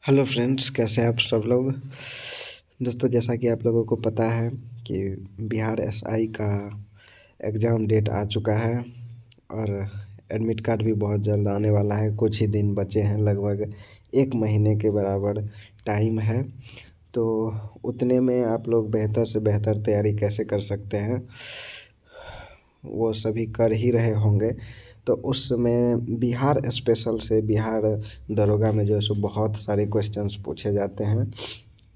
Hello friends, कैसे हैं आप सब लोग। दोस्तों, जैसा कि आप लोगों को पता है कि बिहार एसआई का एग्ज़ाम डेट आ चुका है और एडमिट कार्ड भी बहुत जल्द आने वाला है। कुछ ही दिन बचे हैं, लगभग 1 महीने के बराबर टाइम है। तो उतने में आप लोग बेहतर से बेहतर तैयारी कैसे कर सकते हैं, वो सभी कर ही रहे होंगे। तो उस समय बिहार स्पेशल से बिहार दरोगा में जो है सो बहुत सारे क्वेश्चंस पूछे जाते हैं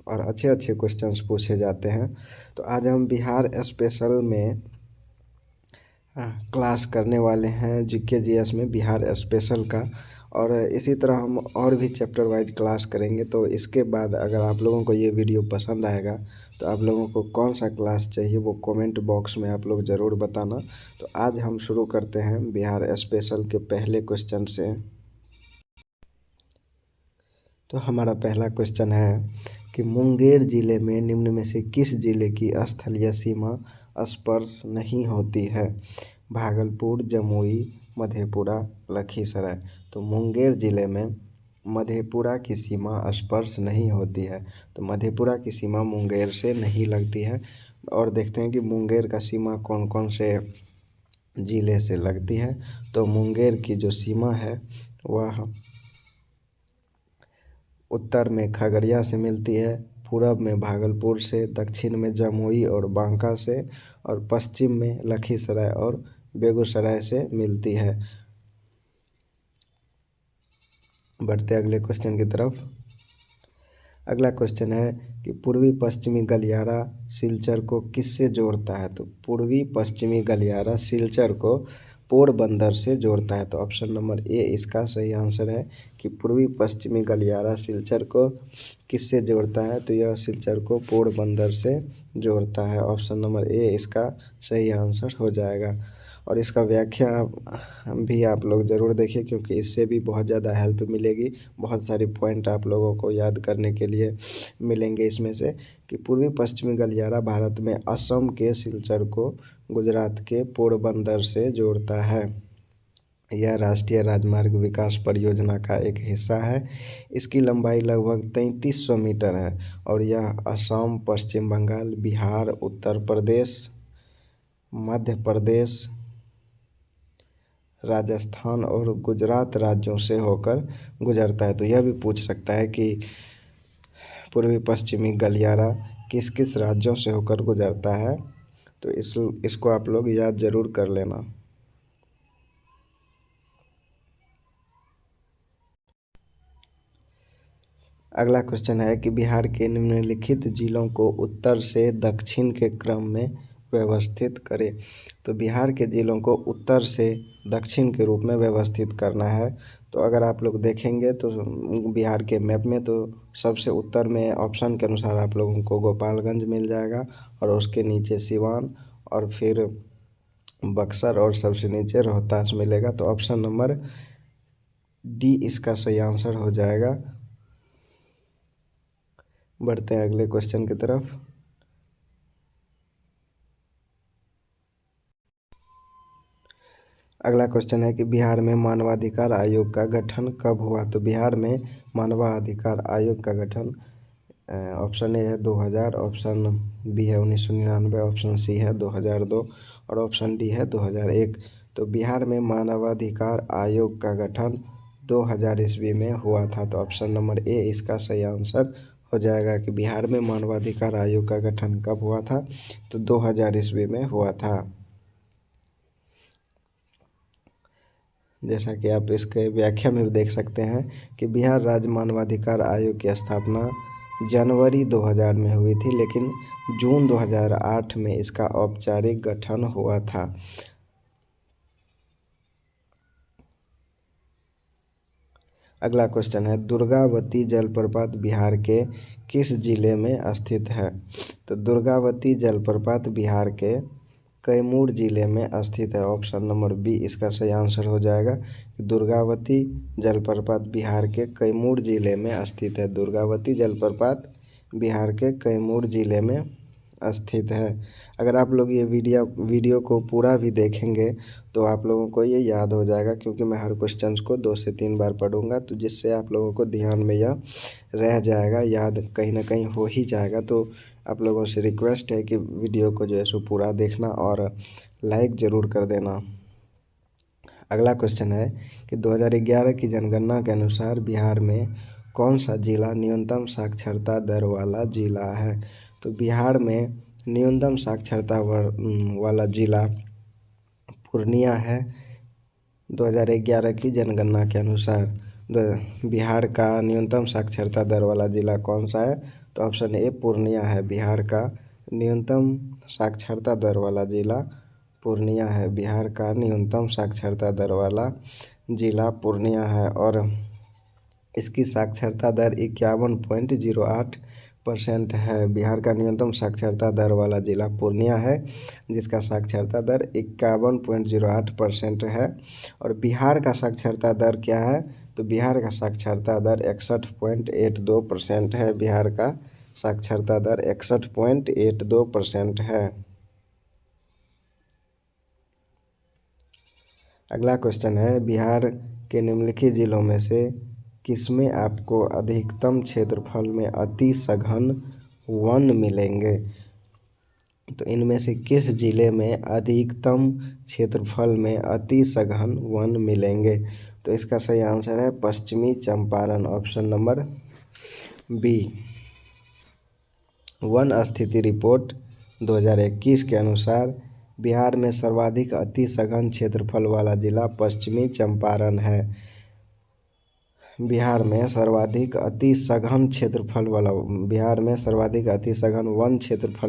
और अच्छे अच्छे क्वेश्चंस पूछे जाते हैं। तो आज हम बिहार स्पेशल में क्लास करने वाले हैं जीके जीएस में बिहार स्पेशल का, और इसी तरह हम और भी चैप्टर वाइज क्लास करेंगे। तो इसके बाद अगर आप लोगों को ये वीडियो पसंद आएगा तो आप लोगों को कौन सा क्लास चाहिए वो कमेंट बॉक्स में आप लोग ज़रूर बताना। तो आज हम शुरू करते हैं बिहार स्पेशल के पहले क्वेश्चन से। तो हमारा पहला क्वेश्चन है कि मुंगेर जिले में निम्न में से किस जिले की स्थलीय सीमा स्पर्श नहीं होती है। भागलपुर, जमुई, मधेपुरा, लखीसराय। तो मुंगेर जिले में मधेपुरा की सीमा स्पर्श नहीं होती है। तो मधेपुरा की सीमा मुंगेर से नहीं लगती है। और देखते हैं कि मुंगेर का सीमा कौन कौन से जिले से लगती है। तो मुंगेर की जो सीमा है वह उत्तर में खगड़िया से मिलती है, पूरब में भागलपुर से, दक्षिण में जमुई और बांका से, और पश्चिम में लखीसराय और बेगूसराय से मिलती है। बढ़ते अगले क्वेश्चन की तरफ। अगला क्वेश्चन है कि पूर्वी पश्चिमी गलियारा सिलचर को किससे जोड़ता है। तो पूर्वी पश्चिमी गलियारा सिलचर को पोरबंदर से जोड़ता है। तो ऑप्शन नंबर ए इसका सही आंसर है कि पूर्वी पश्चिमी गलियारा सिलचर को किससे जोड़ता है। तो यह सिलचर को पोरबंदर से जोड़ता है। ऑप्शन नंबर ए इसका सही आंसर हो जाएगा। और इसका व्याख्या भी आप लोग ज़रूर देखिए, क्योंकि इससे भी बहुत ज़्यादा हेल्प मिलेगी। बहुत सारी पॉइंट आप लोगों को याद करने के लिए मिलेंगे इसमें से। कि पूर्वी पश्चिमी गलियारा भारत में असम के सिलचर को गुजरात के पोरबंदर से जोड़ता है। यह राष्ट्रीय राजमार्ग विकास परियोजना का एक हिस्सा है। इसकी लंबाई लगभग 3300 मीटर है और यह असम, पश्चिम बंगाल, बिहार, उत्तर प्रदेश, मध्य प्रदेश, राजस्थान और गुजरात राज्यों से होकर गुजरता है। तो यह भी पूछ सकता है कि पूर्वी पश्चिमी गलियारा किस किस राज्यों से होकर गुजरता है। तो इसको आप लोग याद ज़रूर कर लेना। अगला क्वेश्चन है कि बिहार के निम्नलिखित जिलों को उत्तर से दक्षिण के क्रम में व्यवस्थित करें। तो बिहार के जिलों को उत्तर से दक्षिण के रूप में व्यवस्थित करना है। तो अगर आप लोग देखेंगे तो बिहार के मैप में तो सबसे उत्तर में ऑप्शन के अनुसार आप लोगों को गोपालगंज मिल जाएगा, और उसके नीचे सिवान, और फिर बक्सर, और सबसे नीचे रोहतास मिलेगा। तो ऑप्शन नंबर डी इसका सही आंसर हो जाएगा। बढ़ते हैं अगले क्वेश्चन की तरफ। अगला क्वेश्चन है कि बिहार में मानवाधिकार आयोग का गठन कब हुआ। तो बिहार में मानवाधिकार आयोग का गठन ऑप्शन ए है 2000, ऑप्शन बी है 1999, ऑप्शन सी है 2002 और ऑप्शन डी है 2001। तो बिहार में मानवाधिकार आयोग का गठन 2000 ईस्वी में हुआ था। तो ऑप्शन नंबर ए इसका सही आंसर हो जाएगा कि बिहार में मानवाधिकार आयोग का गठन कब हुआ था। तो 2000 ईस्वी में हुआ था। जैसा कि आप इसके व्याख्या में भी देख सकते हैं कि बिहार राज्य मानवाधिकार आयोग की स्थापना जनवरी 2000 में हुई थी, लेकिन जून 2008 में इसका औपचारिक गठन हुआ था। अगला क्वेश्चन है दुर्गावती जलप्रपात बिहार के किस जिले में स्थित है। तो दुर्गावती जलप्रपात बिहार के कैमूर जिले में स्थित है। ऑप्शन नंबर बी इसका सही आंसर हो जाएगा। दुर्गावती जलप्रपात बिहार के कैमूर जिले में स्थित है। दुर्गावती जलप्रपात बिहार के कैमूर जिले में स्थित है। अगर आप लोग ये वीडियो को पूरा भी देखेंगे तो आप लोगों को ये याद हो जाएगा, क्योंकि मैं हर क्वेश्चन को 2 से 3 बार पढ़ूंगा, तो जिससे आप लोगों को ध्यान में यह रह जाएगा, याद कहीं ना कहीं हो ही जाएगा। तो आप लोगों से रिक्वेस्ट है कि वीडियो को जो है सो पूरा देखना और लाइक ज़रूर कर देना। अगला क्वेश्चन है कि 2011 की जनगणना के अनुसार बिहार में कौन सा जिला न्यूनतम साक्षरता दर वाला जिला है। तो बिहार में न्यूनतम साक्षरता वाला जिला पूर्णिया है। 2011 की जनगणना के अनुसार बिहार का न्यूनतम साक्षरता दर वाला जिला कौन सा है। तो ऑप्शन ए पूर्णिया है। बिहार का न्यूनतम साक्षरता दर वाला जिला पूर्णिया है। बिहार का न्यूनतम साक्षरता दर वाला जिला पूर्णिया है और इसकी साक्षरता दर 51.08% है। बिहार का न्यूनतम साक्षरता दर वाला जिला पूर्णिया है, जिसका साक्षरता दर 51.08% है। और बिहार का साक्षरता दर क्या है। तो बिहार का साक्षरता दर 61.82% है। बिहार का साक्षरता दर 61.82% है। अगला क्वेश्चन है, बिहार के निम्नलिखित जिलों में से किसमें आपको अधिकतम क्षेत्रफल में अति सघन वन मिलेंगे। तो इनमें से किस जिले में अधिकतम क्षेत्रफल में अति सघन वन मिलेंगे। तो इसका सही आंसर है पश्चिमी चंपारण, ऑप्शन नंबर बी। वन स्थिति रिपोर्ट 2021 के अनुसार बिहार में सर्वाधिक अति सघन क्षेत्रफल वाला जिला पश्चिमी चंपारण है। बिहार में सर्वाधिक अति सघन वन क्षेत्रफल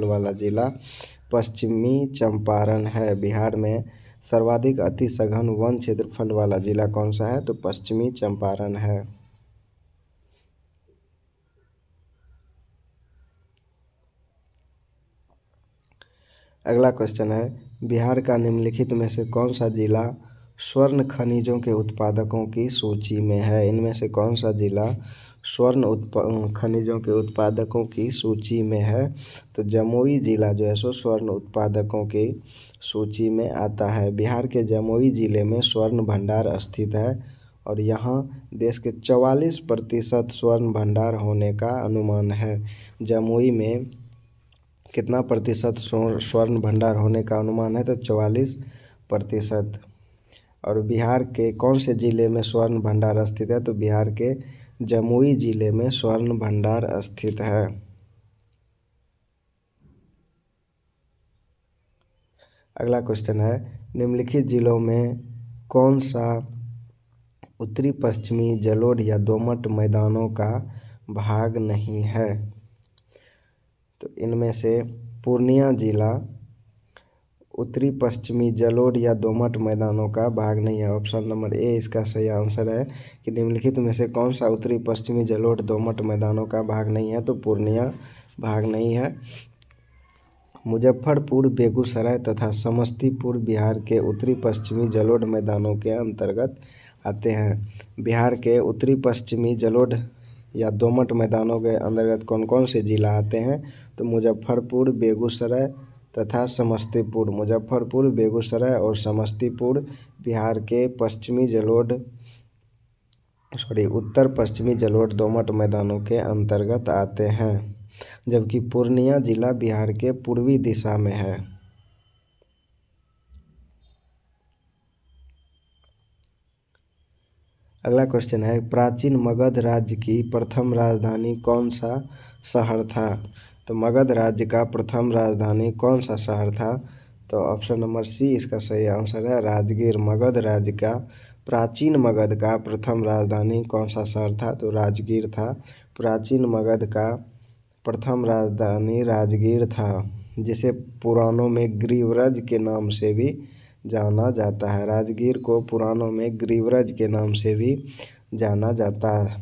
वाला जिला पश्चिमी चंपारण है। बिहार में सर्वाधिक अति सघन वन क्षेत्रफल वाला जिला कौन सा है। तो पश्चिमी चंपारण है। अगला क्वेश्चन है, बिहार का निम्नलिखित में से कौन सा जिला स्वर्ण खनिजों के उत्पादकों की सूची में है। इनमें से कौन सा जिला स्वर्ण खनिजों के उत्पादकों की सूची में है। तो जमुई जिला जो है सो स्वर्ण उत्पादकों की सूची में आता है। बिहार के जमुई जिले में स्वर्ण भंडार स्थित है और यहाँ देश के 44% स्वर्ण भंडार होने का अनुमान है। जमुई में कितना प्रतिशत स्वर्ण भंडार होने का अनुमान है। तो 44%। और बिहार के कौन से जिले में स्वर्ण भंडार स्थित है। तो बिहार के जमुई जिले में स्वर्ण भंडार स्थित है। अगला क्वेश्चन है, निम्नलिखित जिलों में कौन सा उत्तरी पश्चिमी जलोढ़ या दोमट मैदानों का भाग नहीं है। तो इनमें से पूर्णिया जिला उत्तरी पश्चिमी जलोढ़ या दोमट मैदानों का भाग नहीं है। ऑप्शन नंबर ए इसका सही आंसर है कि निम्नलिखित में से कौन सा उत्तरी पश्चिमी जलोढ़ दोमट मैदानों का भाग नहीं है। तो पूर्णिया भाग नहीं है। मुजफ्फरपुर, बेगूसराय तथा समस्तीपुर बिहार के उत्तरी पश्चिमी जलोढ़ मैदानों के अंतर्गत आते हैं। बिहार के उत्तरी पश्चिमी जलोढ़ या दोमट मैदानों के अंतर्गत कौन कौन से जिला आते हैं। तो मुजफ्फरपुर, बेगूसराय तथा समस्तीपुर। मुजफ्फरपुर, बेगूसराय और समस्तीपुर बिहार के उत्तर पश्चिमी जलोढ़ दोमट मैदानों के अंतर्गत आते हैं, जबकि पूर्णिया जिला बिहार के पूर्वी दिशा में है। अगला क्वेश्चन है, प्राचीन मगध राज्य की प्रथम राजधानी कौन सा शहर था। तो मगध राज्य का प्रथम राजधानी कौन सा शहर था। तो ऑप्शन नंबर सी इसका सही आंसर है राजगीर। प्राचीन मगध का प्रथम राजधानी कौन सा शहर था। तो राजगीर था। प्राचीन मगध का प्रथम राजधानी राजगीर था, जिसे पुराणों में गिरिव्रज के नाम से भी जाना जाता है। राजगीर को पुराणों में गिरिव्रज के नाम से भी जाना जाता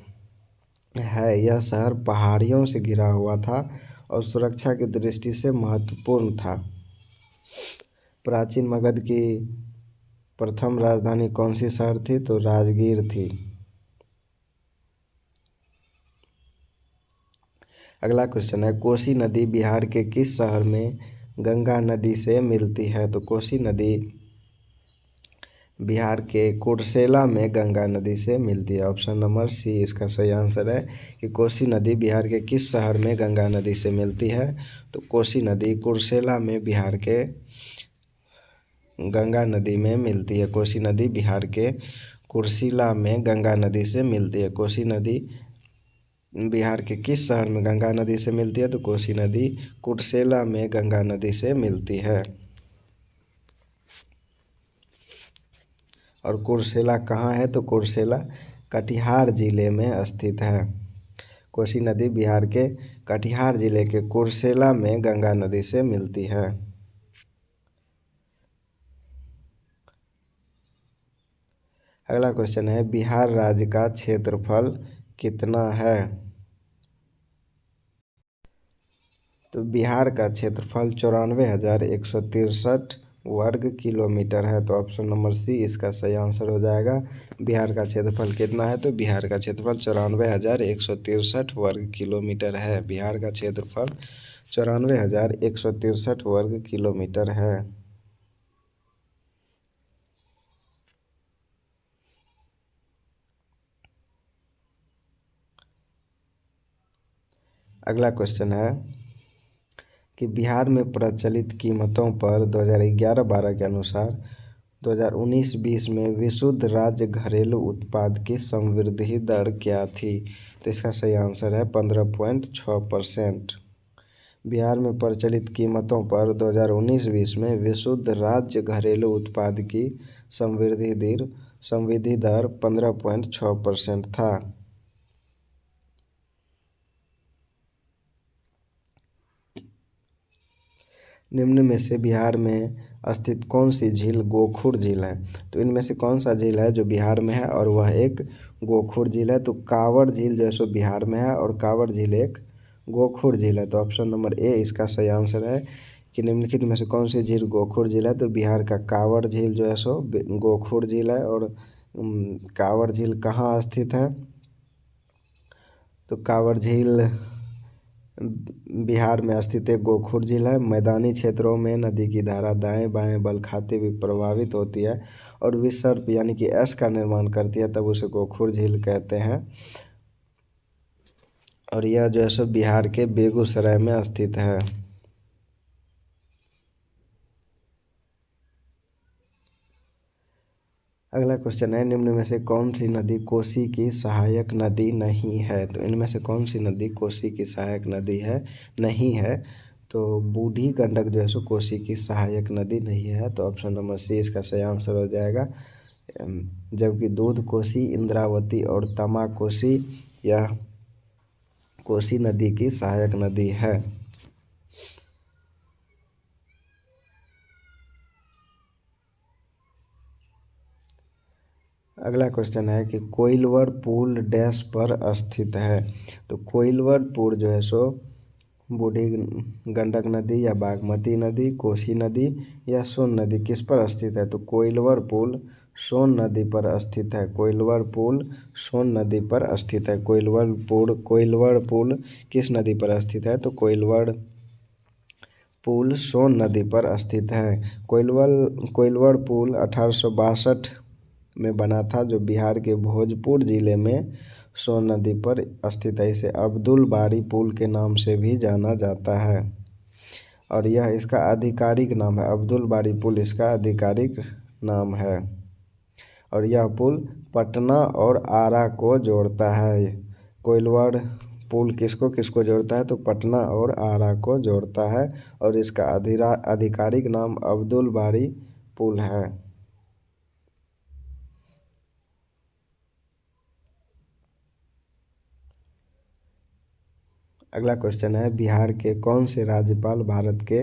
है। यह शहर पहाड़ियों से घिरा हुआ था और सुरक्षा की दृष्टि से महत्वपूर्ण था। प्राचीन मगध की प्रथम राजधानी कौन सी शहर थी। तो राजगीर थी। अगला क्वेश्चन है कोसी नदी बिहार के किस शहर में गंगा नदी से मिलती है? तो कोसी नदी बिहार के कुर्सेला में गंगा नदी से मिलती है। ऑप्शन नंबर सी इसका सही आंसर है कि कोसी नदी बिहार के किस शहर में गंगा नदी से मिलती है? तो कोसी नदी कुर्सेला में बिहार के गंगा नदी में मिलती है। कोसी नदी बिहार के कुर्सेला में गंगा नदी से मिलती है। कोसी नदी बिहार के किस शहर में गंगा नदी से मिलती है? तो कोसी नदी कुर्सेला में गंगा नदी से मिलती है। और कुर्सेला कहाँ है? तो कुर्सेला कटिहार जिले में स्थित है। कोसी नदी बिहार के कटिहार जिले के कुर्सेला में गंगा नदी से मिलती है। अगला क्वेश्चन है बिहार राज्य का क्षेत्रफल कितना है? तो बिहार का क्षेत्रफल 94,163 वर्ग किलोमीटर है। तो ऑप्शन नंबर सी इसका सही आंसर हो जाएगा। बिहार का क्षेत्रफल कितना है? तो बिहार का क्षेत्रफल 94,163 वर्ग किलोमीटर है। बिहार का क्षेत्रफल 94,163 वर्ग किलोमीटर है। अगला क्वेश्चन है कि बिहार में प्रचलित कीमतों पर 2011-12 के अनुसार 2019-20 में विशुद्ध राज्य घरेलू उत्पाद की संवृद्धि दर क्या थी? तो इसका सही आंसर है 15.6%। बिहार में प्रचलित कीमतों पर 2019-20 में विशुद्ध राज्य घरेलू उत्पाद की संवृद्धि दर 15.6% था। निम्न में से बिहार में स्थित कौन सी झील गोखुर झील है? तो इनमें से कौन सा झील है जो बिहार में है और वह एक गोखुर झील है? तो कांवड़ झील जो है सो बिहार में है और कांवड़ झील एक गोखुर झील है। तो ऑप्शन नंबर ए इसका सही आंसर है कि निम्नलिखित में से कौन सी झील गोखुर झील है? तो बिहार का कांवड़ झील जो है सो गोखुर झील है। और कांवड़ झील कहाँ स्थित है? तो कांवड़ झील बिहार में स्थित एक गोखुर झील है। मैदानी क्षेत्रों में नदी की धारा दाएं बाएं बल खाते हुए प्रवाहित होती है और विसर्प यानी कि एस का निर्माण करती है, तब उसे गोखुर झील कहते हैं। और यह जो है सो बिहार के बेगूसराय में स्थित है। अगला क्वेश्चन है निम्न में से कौन सी नदी कोसी की सहायक नदी नहीं है? तो इनमें से कौन सी नदी कोसी की सहायक नदी है नहीं है? तो बूढ़ी गंडक जो है सो कोसी की सहायक नदी नहीं है। तो ऑप्शन नंबर सी इसका सही आंसर हो जाएगा। जबकि दूध कोसी, इंद्रावती और तमा कोसी यह कोसी नदी की सहायक नदी है। अगला क्वेश्चन है कि कोइलवर पुल डैश पर स्थित है? तो कोइलवर पुल जो है सो बूढ़ी गंडक नदी या बागमती नदी, कोसी नदी या सोन नदी किस पर स्थित है? तो कोइलवर पुल सोन नदी पर स्थित है। कोइलवर पुल सोन नदी पर स्थित है। कोइलवर पुल किस नदी पर स्थित है? तो कोइलवर पुल सोन नदी पर स्थित है। कोइलवर पुल 1862 में बना था, जो बिहार के भोजपुर जिले में सोन नदी पर स्थित है। इसे अब्दुल बारी पुल के नाम से भी जाना जाता है और यह इसका आधिकारिक नाम है। अब्दुल बारी पुल इसका आधिकारिक नाम है और यह पुल पटना और आरा को जोड़ता है। कोइलवर पुल किसको किसको जोड़ता है? तो पटना और आरा को जोड़ता है और इसका आधिकारिक नाम अब्दुल बारी पुल है। अगला क्वेश्चन है बिहार के कौन से राज्यपाल भारत के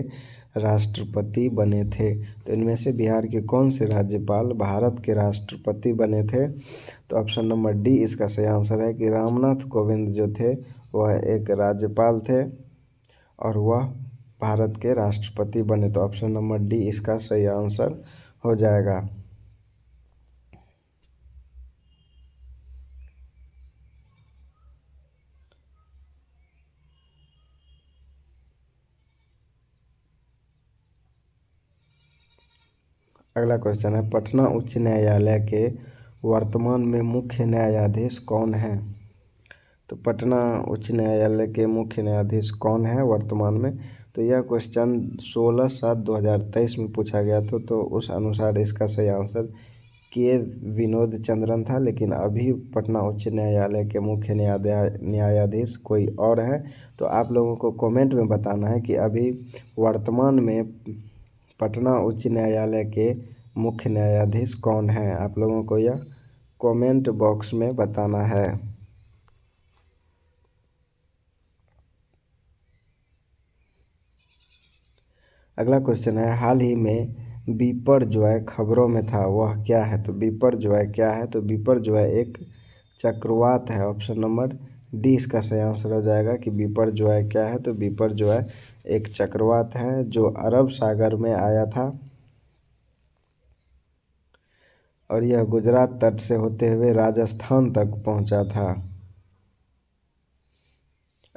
राष्ट्रपति बने थे? तो इनमें से बिहार के कौन से राज्यपाल भारत के राष्ट्रपति बने थे? तो ऑप्शन नंबर डी इसका सही आंसर है कि रामनाथ कोविंद जो थे वह एक राज्यपाल थे और वह भारत के राष्ट्रपति बने। तो ऑप्शन नंबर डी इसका सही आंसर हो जाएगा। अगला क्वेश्चन है, पटना उच्च न्यायालय के वर्तमान में मुख्य न्यायाधीश कौन है? तो पटना उच्च न्यायालय के मुख्य न्यायाधीश कौन है वर्तमान में? तो यह क्वेश्चन 16/7/2023 में पूछा गया था, तो उस अनुसार इसका सही आंसर के विनोद चंद्रन था। लेकिन अभी पटना उच्च न्यायालय के मुख्य न्यायाधीश कोई और है। तो आप लोगों को कमेंट में बताना है कि अभी वर्तमान में पटना उच्च न्यायालय के मुख्य न्यायाधीश कौन है। आप लोगों को यह कमेंट बॉक्स में बताना है। अगला क्वेश्चन है, हाल ही में बिपरजॉय खबरों में था, वह क्या है? तो बिपरजॉय क्या है? तो बिपरजॉय एक चक्रवात है। ऑप्शन नंबर डी इसका सही आंसर हो जाएगा कि बिपरजॉय क्या है। तो बिपरजॉय एक चक्रवात है जो अरब सागर में आया था और यह गुजरात तट से होते हुए राजस्थान तक पहुंचा था।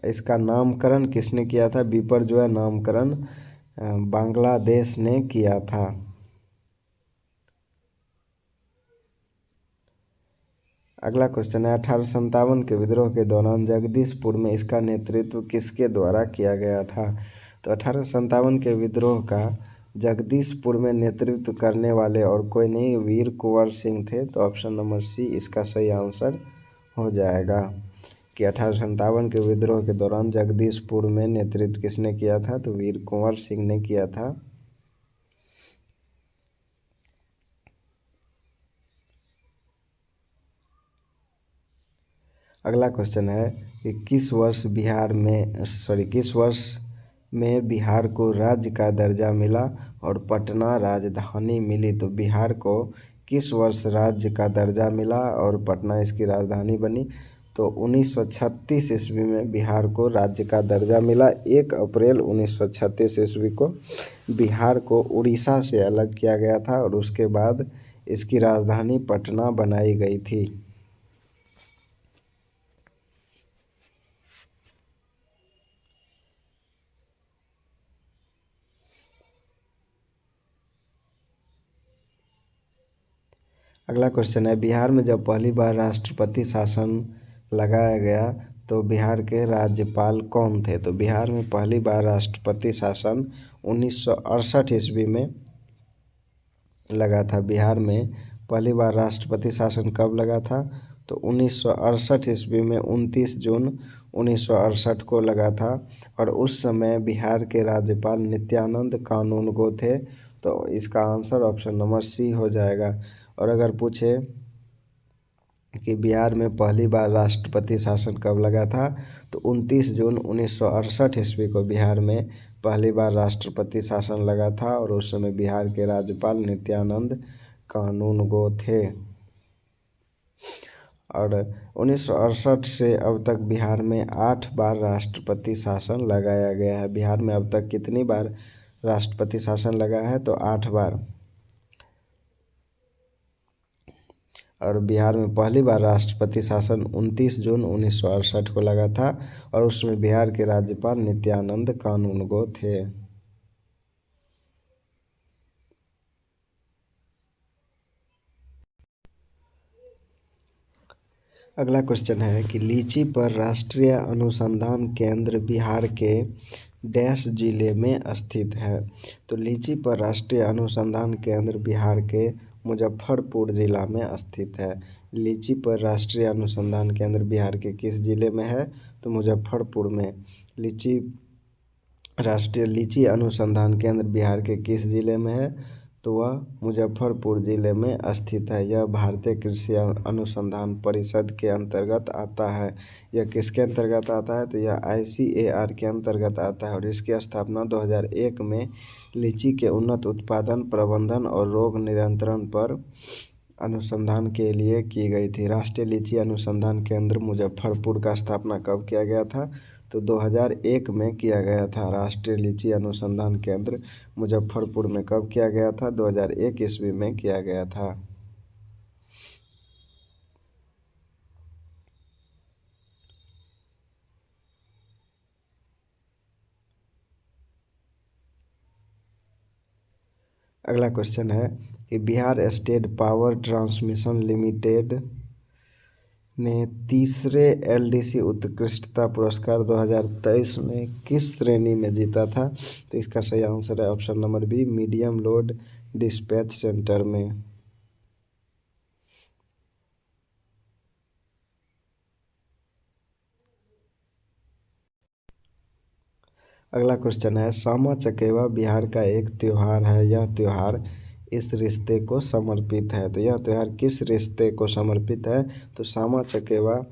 इसका नामकरण किसने किया था? बिपरजॉय नामकरण बांग्लादेश ने किया था। अगला क्वेश्चन है, 1857 के विद्रोह के दौरान जगदीशपुर में इसका नेतृत्व किसके द्वारा किया गया था? तो 1857 के विद्रोह का जगदीशपुर में नेतृत्व करने वाले और कोई नहीं, वीर कुंवर सिंह थे। तो ऑप्शन नंबर सी इसका सही आंसर हो जाएगा कि 1857 के विद्रोह के दौरान जगदीशपुर में नेतृत्व किसने किया था? तो वीर कुंवर सिंह ने किया था। अगला क्वेश्चन है कि किस वर्ष में बिहार को राज्य का दर्जा मिला और पटना राजधानी मिली? तो बिहार को किस वर्ष राज्य का दर्जा मिला और पटना इसकी राजधानी बनी? तो 1936 ईस्वी में बिहार को राज्य का दर्जा मिला। 1 अप्रैल 1936 ईस्वी को बिहार को उड़ीसा से अलग किया गया था और उसके बाद इसकी राजधानी पटना बनाई गई थी। अगला क्वेश्चन है, बिहार में जब पहली बार राष्ट्रपति शासन लगाया गया तो बिहार के राज्यपाल कौन थे? तो बिहार में पहली बार राष्ट्रपति शासन 1968 ईस्वी में लगा था। बिहार में पहली बार राष्ट्रपति शासन कब लगा था? तो 1968 ईस्वी में 29 जून 1968 को लगा था और उस समय बिहार के राज्यपाल नित्यानंद कानूनगो थे। तो इसका आंसर ऑप्शन नंबर सी हो जाएगा। और अगर पूछे कि बिहार में पहली बार राष्ट्रपति शासन कब लगा था, तो 29 जून 1968 ईस्वी को बिहार में पहली बार राष्ट्रपति शासन लगा था और उस समय बिहार के राज्यपाल नित्यानंद कानूनगो थे। और 1968 से अब तक बिहार में 8 बार राष्ट्रपति शासन लगाया गया है। बिहार में अब तक कितनी बार राष्ट्रपति शासन लगा है? तो 8 बार। और बिहार में पहली बार राष्ट्रपति शासन 29 जून 1968 को लगा था और उसमें बिहार के राज्यपाल नित्यानंद कानूनगो थे। अगला क्वेश्चन है कि लीची पर राष्ट्रीय अनुसंधान केंद्र बिहार के डैश जिले में स्थित है? तो लीची पर राष्ट्रीय अनुसंधान केंद्र बिहार के मुजफ्फरपुर जिला में स्थित है। लीची पर राष्ट्रीय अनुसंधान केंद्र बिहार के किस जिले में है? तो मुजफ्फरपुर में। राष्ट्रीय लीची अनुसंधान केंद्र बिहार के किस जिले में है? तो वह मुजफ्फरपुर जिले में स्थित है। यह भारतीय कृषि अनुसंधान परिषद के अंतर्गत आता है। यह किसके अंतर्गत आता है? तो यह ICAR के अंतर्गत आता है और इसकी स्थापना 2001 में लीची के उन्नत उत्पादन, प्रबंधन और रोग नियंत्रण पर अनुसंधान के लिए की गई थी। राष्ट्रीय लीची अनुसंधान केंद्र मुजफ्फरपुर का स्थापना कब किया गया था? तो 2001 में किया गया था। राष्ट्रीय लीची अनुसंधान केंद्र मुजफ्फरपुर में कब किया गया था? 2001 ईस्वी में किया गया था। अगला क्वेश्चन है कि Bihar state power transmission limited ने तीसरे एलडीसी उत्कृष्टता पुरस्कार 2023 में किस श्रेणी में जीता था? तो इसका सही आंसर है option number B, medium load dispatch centre में। अगला क्वेश्चन है, सामा चकेवा बिहार का एक त्योहार है, यह त्योहार इस रिश्ते को समर्पित है। तो यह त्योहार किस रिश्ते को समर्पित है? तो सामा चकेवा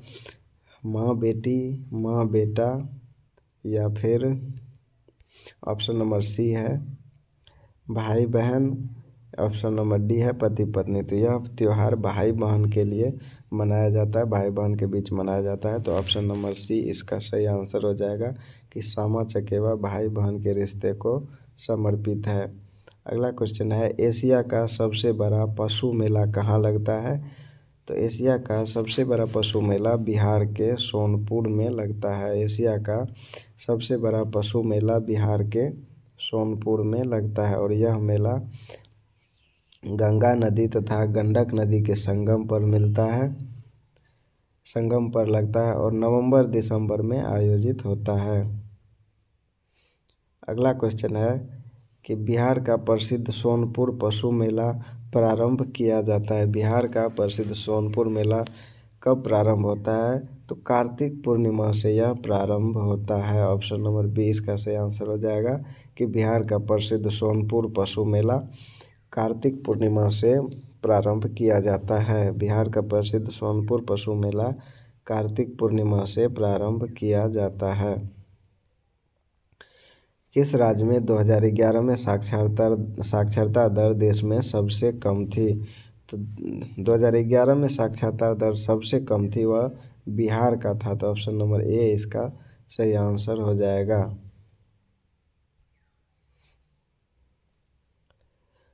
माँ बेटी, माँ बेटा, या फिर ऑप्शन नंबर सी है भाई बहन, ऑप्शन नंबर डी है पति पत्नी। तो यह त्योहार भाई बहन के लिए मनाया जाता है, भाई बहन के बीच मनाया जाता है। तो ऑप्शन नंबर सी इसका सही आंसर हो जाएगा कि सामा चकेवा भाई बहन के रिश्ते को समर्पित है। अगला क्वेश्चन है, एशिया का सबसे बड़ा पशु मेला कहाँ लगता है? तो एशिया का सबसे बड़ा पशु मेला बिहार के सोनपुर में लगता है। एशिया का सबसे बड़ा पशु मेला बिहार के सोनपुर में लगता है और यह मेला गंगा नदी तथा गंडक नदी के संगम पर लगता है और नवंबर दिसंबर में आयोजित होता है। अगला क्वेश्चन है कि बिहार का प्रसिद्ध सोनपुर पशु मेला प्रारंभ किया जाता है। बिहार का प्रसिद्ध सोनपुर मेला कब प्रारंभ होता है? तो कार्तिक पूर्णिमा से यह प्रारंभ होता है। ऑप्शन नंबर बी इसका सही आंसर हो जाएगा कि बिहार का प्रसिद्ध सोनपुर पशु मेला कार्तिक पूर्णिमा से प्रारंभ किया जाता है। बिहार का प्रसिद्ध सोनपुर पशु मेला कार्तिक पूर्णिमा से प्रारंभ किया जाता है। किस राज्य में 2011 में साक्षरता दर देश में सबसे कम थी? तो 2011 में साक्षरता दर सबसे कम थी, वह बिहार का था। तो ऑप्शन नंबर ए इसका सही आंसर हो जाएगा।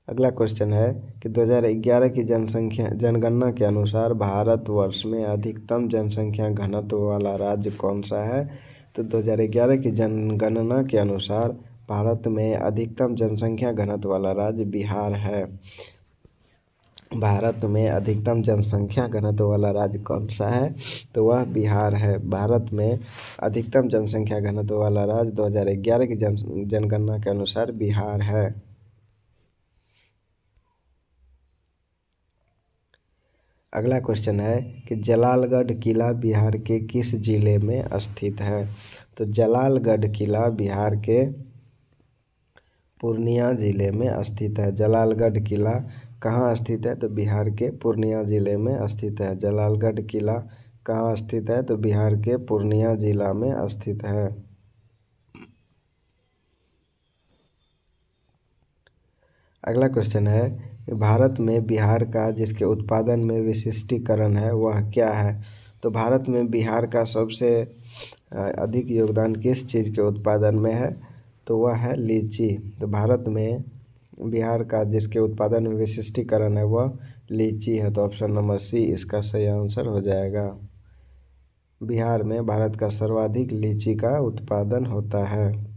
अगला क्वेश्चन है कि 2011 की जनगणना के अनुसार भारतवर्ष में अधिकतम जनसंख्या घनत्व वाला राज्य कौन सा है? तो 2011 की जनगणना के अनुसार भारत में अधिकतम जनसंख्या घनत्व वाला राज्य बिहार है। भारत में अधिकतम जनसंख्या घनत्व वाला राज्य कौन सा है? तो वह बिहार है। भारत में अधिकतम जनसंख्या घनत्व वाला राज्य 2011 की जनगणना के अनुसार बिहार है। अगला क्वेश्चन है कि जलालगढ़ किला बिहार के किस जिले में स्थित है? तो जलालगढ़ किला बिहार के पूर्णिया जिले में स्थित है। जलालगढ़ किला कहाँ स्थित है? तो बिहार के पूर्णिया जिले में स्थित है। जलालगढ़ किला कहाँ स्थित है? तो बिहार के पूर्णिया जिला में स्थित है। अगला क्वेश्चन है, भारत में बिहार का जिसके उत्पादन में विशिष्टीकरण है वह क्या है? तो भारत में बिहार का सबसे अधिक योगदान किस चीज़ के उत्पादन में है? तो वह है लीची। तो भारत में बिहार का जिसके उत्पादन में विशिष्टीकरण है वह लीची है। तो ऑप्शन नंबर सी इसका सही आंसर हो जाएगा। बिहार में भारत का सर्वाधिक लीची का उत्पादन होता है।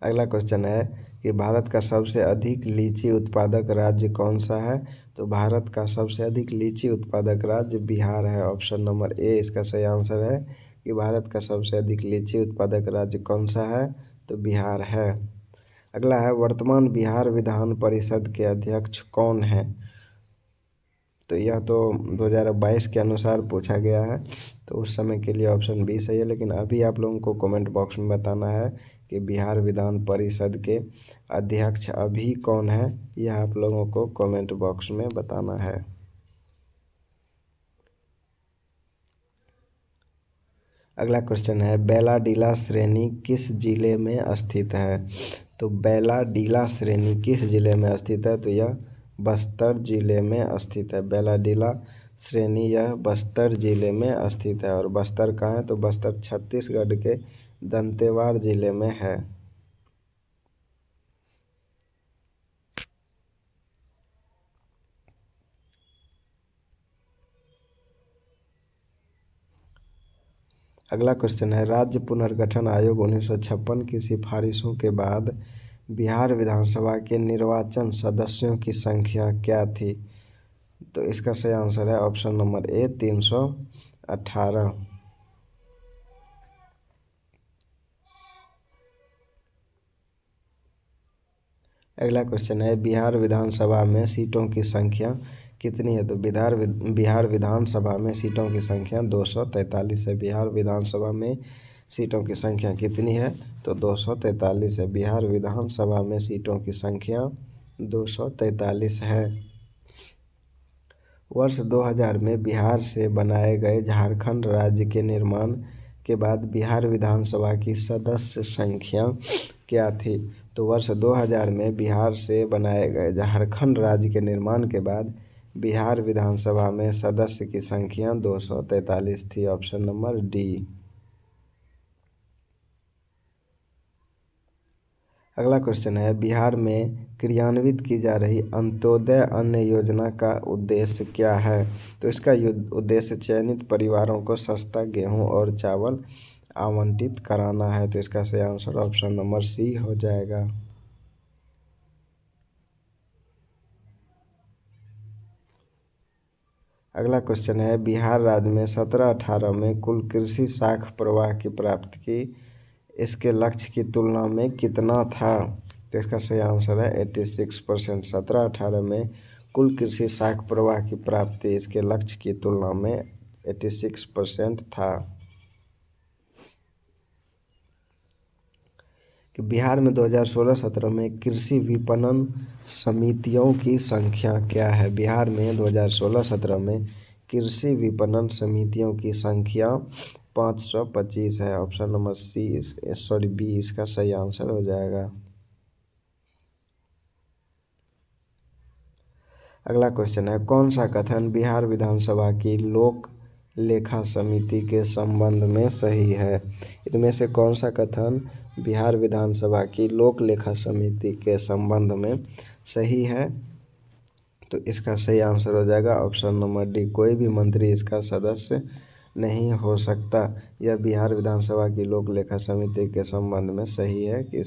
अगला क्वेश्चन है कि भारत का सबसे अधिक लीची उत्पादक राज्य कौन सा है? तो भारत का सबसे अधिक लीची उत्पादक राज्य बिहार है। ऑप्शन नंबर ए इसका सही आंसर है कि भारत का सबसे अधिक लीची उत्पादक राज्य कौन सा है? तो बिहार है। अगला है, वर्तमान बिहार विधान परिषद के अध्यक्ष कौन है? तो यह तो 2022 के अनुसार पूछा गया है, तो उस समय के लिए ऑप्शन बी सही है। लेकिन अभी आप लोगों को कमेंट बॉक्स में बताना है कि बिहार विधान परिषद के अध्यक्ष अभी कौन है, यह आप लोगों को कमेंट बॉक्स में बताना है। अगला क्वेश्चन है, बैलाडीला श्रेणी किस जिले में स्थित है? तो बैलाडीला श्रेणी किस जिले में स्थित है? तो यह बस्तर जिले में स्थित है। बैलाडीला श्रेणी यह बस्तर जिले में स्थित है। और बस्तर कहाँ है? तो बस्तर छत्तीसगढ़ के दंतेवाड़ा जिले में है। अगला क्वेश्चन है, राज्य पुनर्गठन आयोग 1956 की सिफारिशों के बाद बिहार विधानसभा के निर्वाचन सदस्यों की संख्या क्या थी? तो इसका सही आंसर है ऑप्शन नंबर ए 318। अगला क्वेश्चन है बिहार विधानसभा में सीटों की संख्या कितनी है? तो बिहार विधानसभा में सीटों की संख्या 243 है। बिहार विधानसभा में सीटों की संख्या कितनी है? तो 243 है। बिहार विधानसभा में सीटों की संख्या 243 है। वर्ष 2000 में बिहार से बनाए गए झारखंड राज्य के निर्माण के बाद बिहार विधानसभा की सदस्य संख्या क्या थी? तो वर्ष 2000 में बिहार से बनाए गए झारखंड राज्य के निर्माण के बाद बिहार विधानसभा में सदस्य की संख्या 243 थी। Option number D. अगला क्वेश्चन है बिहार में क्रियान्वित की जा रही अंत्योदय अन्न योजना का उद्देश्य क्या है? तो इसका उद्देश्य चयनित परिवारों को सस्ता गेहूं और चावल आवंटित कराना है। तो इसका सही आंसर ऑप्शन नंबर सी हो जाएगा। अगला क्वेश्चन है बिहार राज्य में 17-18 में कुल कृषि साख प्रवाह की प्राप्ति की इसके लक्ष्य की तुलना में कितना था? तो इसका सही आंसर है 86%। 17-18 में कुल कृषि साख प्रवाह की प्राप्ति इसके लक्ष्य की तुलना में 86% था। कि बिहार में 2016-17 में कृषि विपणन समितियों की संख्या क्या है? बिहार में 2016-17 में कृषि विपणन समितियों की संख्या 525 है। ऑप्शन नंबर बी इसका सही आंसर हो जाएगा। अगला क्वेश्चन है कौन सा कथन बिहार विधानसभा की लोक लेखा समिति के संबंध में सही है? इनमें से कौन सा कथन बिहार विधानसभा की लोक लेखा समिति के संबंध में सही है? तो इसका सही आंसर हो जाएगा ऑप्शन नंबर डी। कोई भी मंत्री इसका सदस्य नहीं हो सकता। यह बिहार विधानसभा की लोक लेखा समिति के संबंध में सही है कि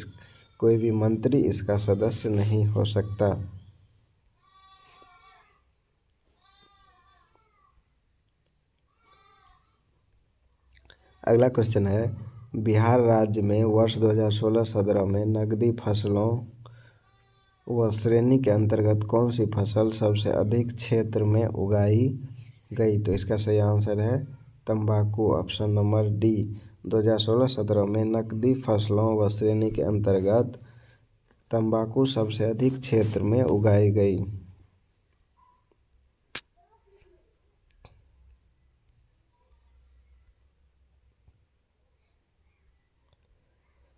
कोई भी मंत्री इसका सदस्य नहीं हो सकता। अगला क्वेश्चन है बिहार राज्य में वर्ष 2016-17 में नकदी फसलों व श्रेणी के अंतर्गत कौन सी फसल सबसे अधिक क्षेत्र में उगाई गई? तो इसका सही आंसर है तंबाकू। Option number D. 2016-17 में नकदी फसलों व श्रेणी के अंतर्गत तंबाकू सबसे अधिक क्षेत्र में उगाई गई।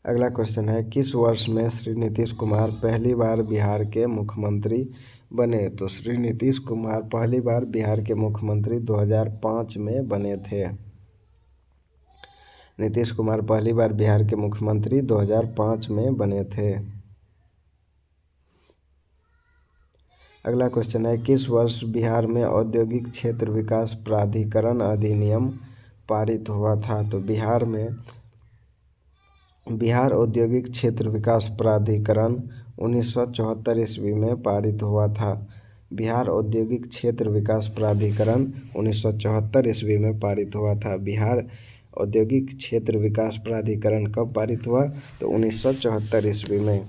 अगला क्वेश्चन है किस वर्ष में श्री नीतीश कुमार पहली बार बिहार के मुख्यमंत्री बने? तो श्री नीतीश कुमार पहली बार बिहार के मुख्यमंत्री 2005 में बने थे। नीतीश कुमार पहली बार बिहार के मुख्यमंत्री 2005 में बने थे। अगला क्वेश्चन है किस वर्ष बिहार में औद्योगिक क्षेत्र विकास प्राधिकरण अधिनियम पारित हुआ था? तो बिहार औद्योगिक क्षेत्र विकास प्राधिकरण 1974 ईस्वी में पारित हुआ था। बिहार औद्योगिक क्षेत्र विकास प्राधिकरण 1974 ईस्वी में पारित हुआ था। बिहार औद्योगिक क्षेत्र विकास प्राधिकरण कब पारित हुआ? तो 1974 ईस्वी में।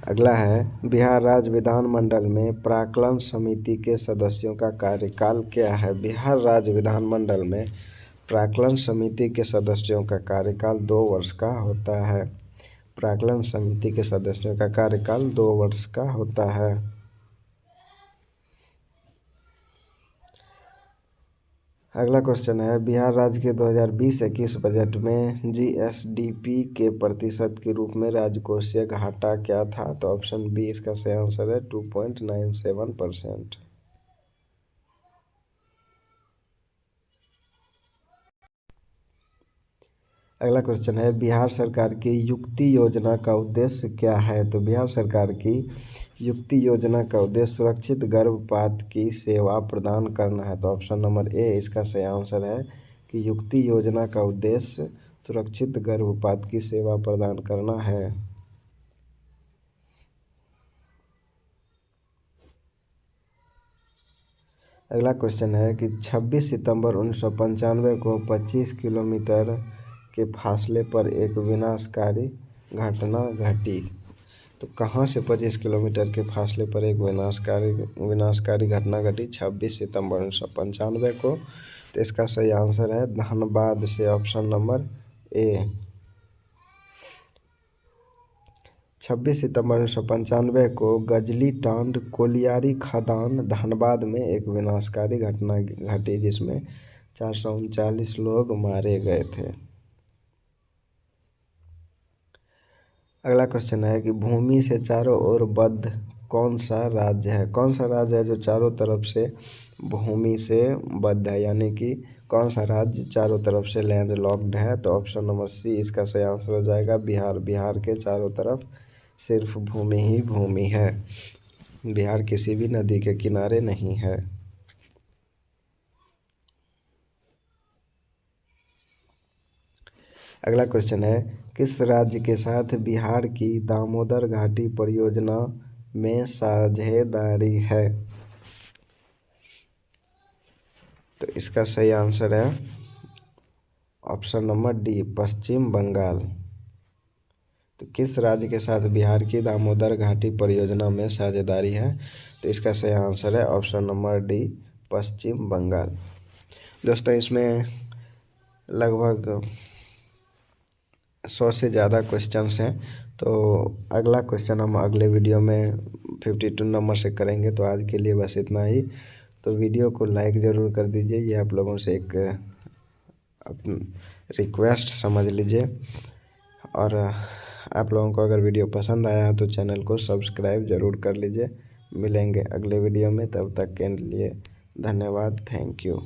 अगला है बिहार राज्य विधानमंडल में प्राक्कलन समिति के सदस्यों का कार्यकाल क्या है? बिहार राज्य विधानमंडल में प्राक्कलन समिति के सदस्यों का कार्यकाल 2 वर्ष का होता है। प्राक्कलन समिति के सदस्यों का कार्यकाल 2 वर्ष का होता है। अगला क्वेश्चन है बिहार राज्य के 2020-21 बजट में जीएसडीपी के प्रतिशत के रूप में राजकोषीय घाटा क्या था? तो ऑप्शन बी इसका सही आंसर है 2.97%। अगला क्वेश्चन है बिहार सरकार की युक्ति योजना का उद्देश्य क्या है? तो बिहार सरकार की युक्ति योजना का उद्देश्य सुरक्षित गर्भपात की सेवा प्रदान करना है। तो ऑप्शन नंबर ए इसका सही आंसर है कि युक्ति योजना का उद्देश्य सुरक्षित गर्भपात की सेवा प्रदान करना है। अगला क्वेश्चन है कि 26 सितंबर 1995 को 25 किलोमीटर के फासले पर एक विनाशकारी घटना घटी। तो कहाँ से 25 किलोमीटर के फासले पर एक विनाशकारी घटना घटी 26 सितंबर 1995 को? तो इसका सही आंसर है धनबाद से, ऑप्शन नंबर ए। 26 सितंबर 1995 को गजली टांड कोलियारी खदान धनबाद में एक विनाशकारी घटना घटी जिसमें 439 लोग मारे गए थे। अगला क्वेश्चन है कि भूमि से चारों ओर बद्ध कौन सा राज्य है? कौन सा राज्य है जो चारों तरफ से भूमि से बद्ध है, यानी कि कौन सा राज्य चारों तरफ से लैंड लॉक्ड है? तो ऑप्शन नंबर सी इसका सही आंसर हो जाएगा बिहार। बिहार के चारों तरफ सिर्फ भूमि ही भूमि है। बिहार किसी भी नदी के किनारे नहीं है। अगला क्वेश्चन है किस राज्य के साथ बिहार की दामोदर घाटी परियोजना में साझेदारी है? तो इसका सही आंसर है ऑप्शन नंबर डी, पश्चिम बंगाल। तो किस राज्य के साथ बिहार की दामोदर घाटी परियोजना में साझेदारी है? तो इसका सही आंसर है ऑप्शन नंबर डी, पश्चिम बंगाल। दोस्तों इसमें लगभग 100 से ज़्यादा क्वेश्चंस हैं। तो अगला क्वेश्चन हम अगले वीडियो में 52 नंबर से करेंगे। तो आज के लिए बस इतना ही। तो वीडियो को लाइक ज़रूर कर दीजिए, ये आप लोगों से एक रिक्वेस्ट समझ लीजिए। और आप लोगों को अगर वीडियो पसंद आया है तो चैनल को सब्सक्राइब ज़रूर कर लीजिए। मिलेंगे अगले वीडियो में, तब तक के लिए धन्यवाद। Thank you.